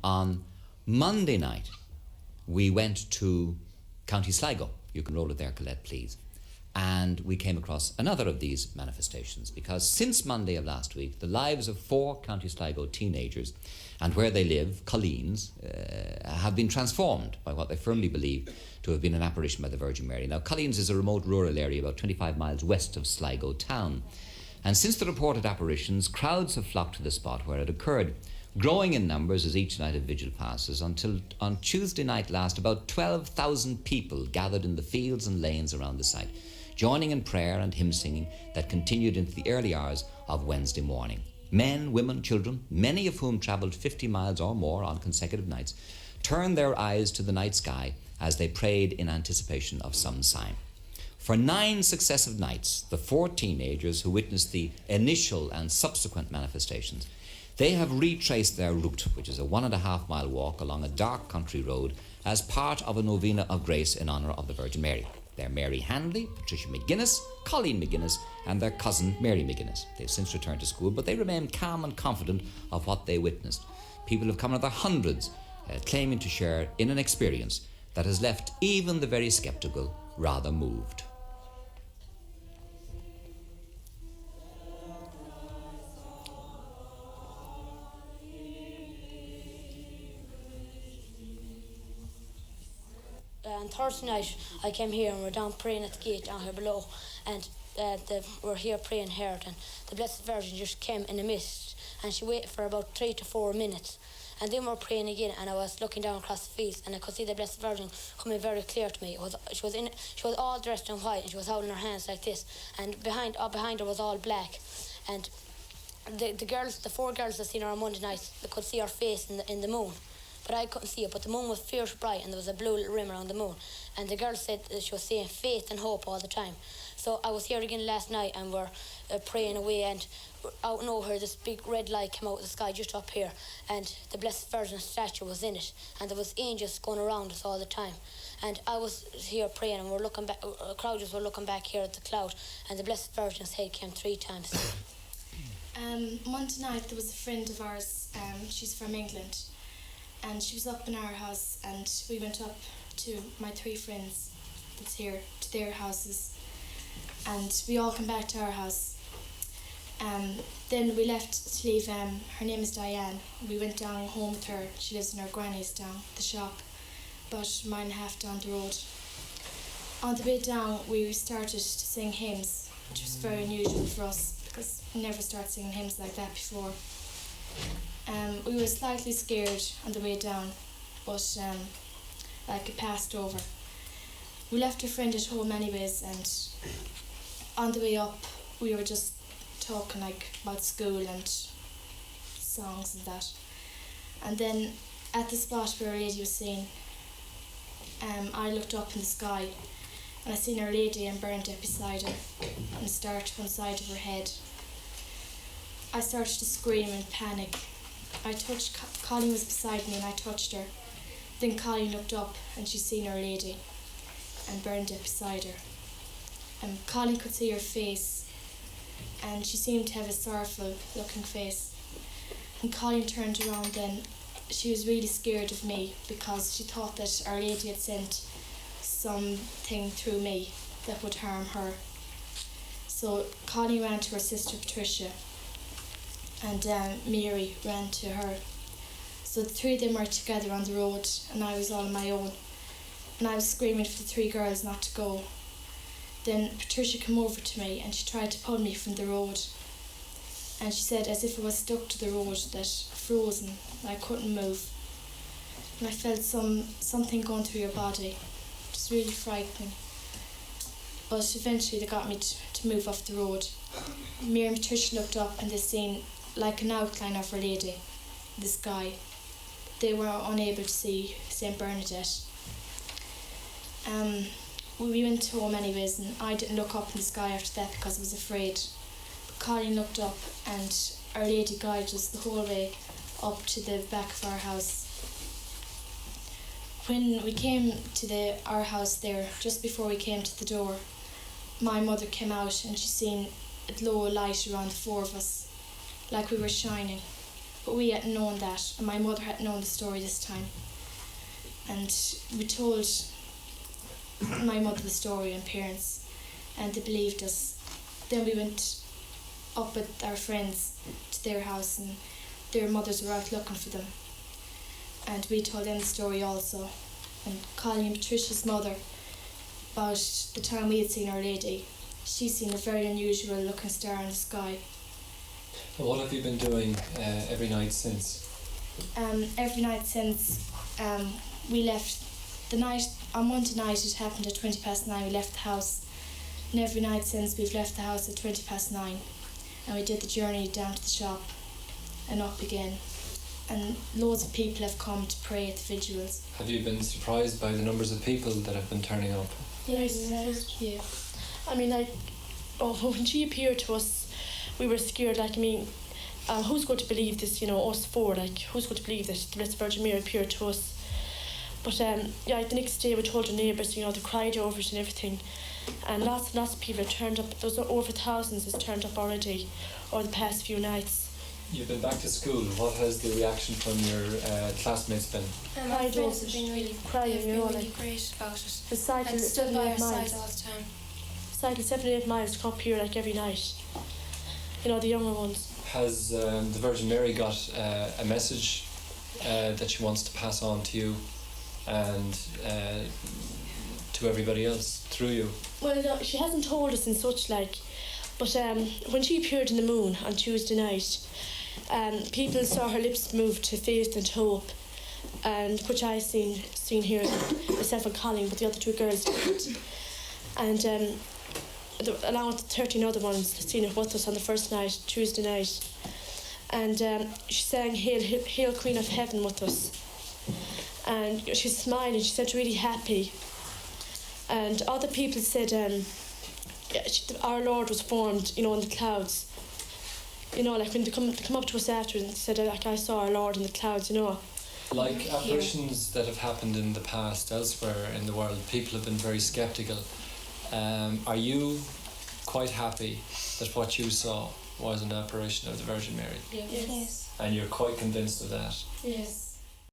On Monday night, we went to County Sligo. You can roll it there, Colette, please. And we came across another of these manifestations, because since Monday of last week, the lives of 4 County Sligo teenagers and where they live, Culleens, have been transformed by what they firmly believe to have been an apparition by the Virgin Mary. Now, Culleens is a remote rural area about 25 miles west of Sligo town. And since the reported apparitions, crowds have flocked to the spot where it occurred, growing in numbers as each night of vigil passes, until on Tuesday night last, about 12,000 people gathered in the fields and lanes around the site, joining in prayer and hymn singing that continued into the early hours of Wednesday morning. Men, women, children, many of whom travelled 50 miles or more on consecutive nights, turned their eyes to the night sky as they prayed in anticipation of some sign. For 9 successive nights, the 4 teenagers who witnessed the initial and subsequent manifestations, they have retraced their route, which is a 1.5 mile walk along a dark country road, as part of a novena of grace in honour of the Virgin Mary. They're Mary Hanley, Patricia McGuinness, Colleen McGuinness, and their cousin Mary McGuinness. They've since returned to school, but they remain calm and confident of what they witnessed. People have come in their hundreds, claiming to share in an experience that has left even the very sceptical rather moved. On Thursday night, I came here and we're down praying at the gate down here below, and we're here praying here, and the Blessed Virgin just came in the mist, and she waited for about 3 to 4 minutes, and then we're praying again, and I was looking down across the fields, and I could see the Blessed Virgin coming very clear to me. She was all dressed in white, and she was holding her hands like this, and behind her was all black, and the 4 girls that seen her on Monday night, they could see her face in the moon. But I couldn't see it, but the moon was fierce bright and there was a blue little rim around the moon. And the girl said that she was saying faith and hope all the time. So I was here again last night and we're praying away, and out and over this big red light came out of the sky just up here, and the Blessed Virgin statue was in it, and there was angels going around us all the time. And I was here praying and we're looking back, crowds were looking back here at the cloud, and the Blessed Virgin's head came 3 times. Monday night there was a friend of ours, she's from England, and she was up in our house, and we went up to my 3 friends that's here, to their houses, and we all came back to our house. Then we left to leave, her name is Diane. We went down home with her. She lives in her granny's down the shop, about 1.5 miles down the road. On the way down, we started to sing hymns, which was very unusual for us, because we never started singing hymns like that before. We were slightly scared on the way down, but it passed over. We left a friend at home anyways, and on the way up we were just talking about school and songs and that. And then at the spot where Our Lady was seen, I looked up in the sky and I seen Our Lady and Byrne up beside her and start to one side of her head. I started to scream in panic. I touched, Colleen was beside me and I touched her. Then Colleen looked up and she seen Our Lady and Byrne up beside her. Colleen could see her face and she seemed to have a sorrowful looking face. And Colleen turned around then. She was really scared of me because she thought that Our Lady had sent something through me that would harm her. So Colleen ran to her sister Patricia, and Mary ran to her. So the 3 of them were together on the road and I was all on my own, and I was screaming for the 3 girls not to go. Then Patricia came over to me and she tried to pull me from the road, and she said as if I was stuck to the road, that frozen, I couldn't move. And I felt something going through your body. It was really frightening. But eventually they got me to move off the road. Mary and Patricia looked up and they seen like an outline of Our Lady in the sky. They were unable to see St. Bernadette. We went home anyways, and I didn't look up in the sky after that because I was afraid. But Colleen looked up and Our Lady guided us the whole way up to the back of our house. When we came to our house there, just before we came to the door, my mother came out and she seen a glow of light around the 4 of us, like we were shining. but we hadn't known that, and my mother hadn't known the story this time. And we told my mother the story and parents, and they believed us. Then we went up with our friends to their house, and their mothers were out looking for them. And we told them the story also. And Colleen and Patricia's mother, about the time we had seen Our Lady, she's seen a very unusual looking star in the sky. And what have you been doing every night since? Every night since we left the night, on Monday night it happened at 9:20, we left the house. And every night since we've left the house at 9:20, and we did the journey down to the shop and up again. And loads of people have come to pray at the vigils. Have you been surprised by the numbers of people that have been turning up? Yes. Yeah. I mean, like, when she appeared to us, we were scared. Like, I mean, who's going to believe this? You know, us four. Like, who's going to believe that the Blessed Virgin Mary appeared to us? But yeah, the next day we told our neighbours. You know, they cried over it and everything, and lots of people have turned up. There's over thousands has turned up already over the past few nights. You've been back to school. What has the reaction from your classmates been? My friends have been really crying, they've you been know, really like, great about it. The cycle And stood by our 7 side miles. all the time. Cycle 7 8 miles to come up here like every night. You know, the younger ones. Has the Virgin Mary got a message that she wants to pass on to you and to everybody else through you? Well, no, she hasn't told us in such, like, but when she appeared in the moon on Tuesday night, people saw her lips move to faith and hope, and which I seen here, myself and Colleen, but the other two girls didn't. And along with the 13 other ones seen it with us on the first night, Tuesday night. And she sang Hail Queen of Heaven with us. And she's smiling, she said really happy. And other people said our Lord was formed, you know, in the clouds. You know, like when they come up to us after and said, like, I saw our Lord in the clouds, you know. Like apparitions that have happened in the past elsewhere in the world, people have been very sceptical. Are you quite happy that what you saw was an apparition of the Virgin Mary? Yes. And you're quite convinced of that? Yes.